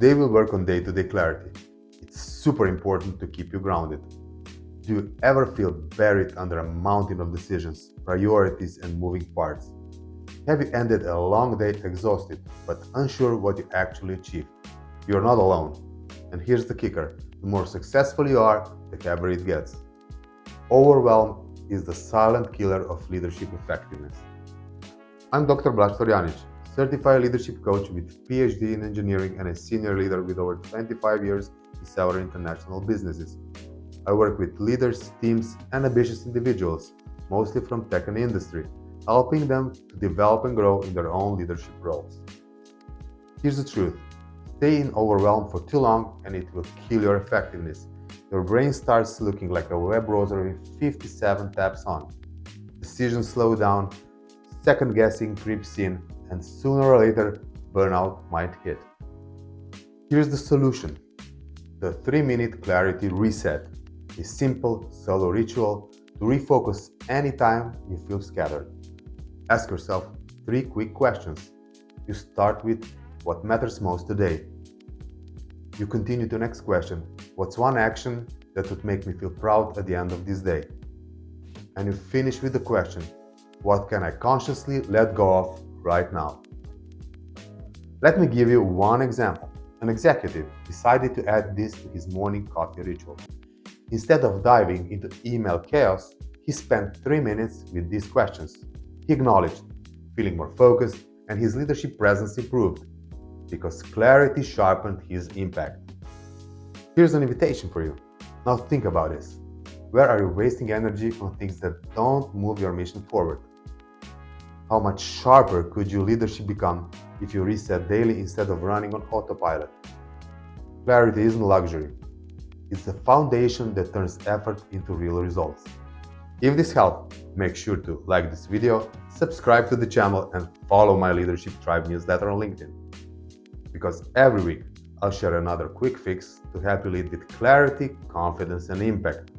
Today we'll work on day-to-day clarity. It's super important to keep you grounded. Do you ever feel buried under a mountain of decisions, priorities, and moving parts? Have you ended a long day exhausted, but unsure what you actually achieved? You're not alone. And here's the kicker: the more successful you are, the heavier it gets. Overwhelm is the silent killer of leadership effectiveness. I'm Dr. Blaž Florjanič, certified leadership coach with PhD in engineering and a senior leader with over 25 years in several international businesses. I work with leaders, teams, and ambitious individuals, mostly from tech and industry, helping them to develop and grow in their own leadership roles. Here's the truth: stay in overwhelm for too long and it will kill your effectiveness. Your brain starts looking like a web browser with 57 tabs on. Decisions slow down, second guessing creeps in, and sooner or later, burnout might hit. Here's the solution: the 3-minute clarity reset, a simple solo ritual to refocus anytime you feel scattered. Ask yourself 3 quick questions. You start with what matters most today. You continue to the next question: what's one action that would make me feel proud at the end of this day? And you finish with the question: what can I consciously let go of right now? Let me give you one example. An executive decided to add this to his morning coffee ritual. Instead of diving into email chaos, he spent 3 minutes with these questions. He acknowledged, feeling more focused, and his leadership presence improved because clarity sharpened his impact. Here's an invitation for you. Now think about this. Where are you wasting energy on things that don't move your mission forward? How much sharper could your leadership become if you reset daily instead of running on autopilot? Clarity isn't luxury. It's the foundation that turns effort into real results. If this helped, make sure to like this video, subscribe to the channel, and follow my Leadership Tribe newsletter on LinkedIn. Because every week, I'll share another quick fix to help you lead with clarity, confidence, and impact.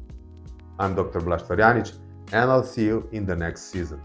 I'm Dr. Blaž Florjanič, and I'll see you in the next season.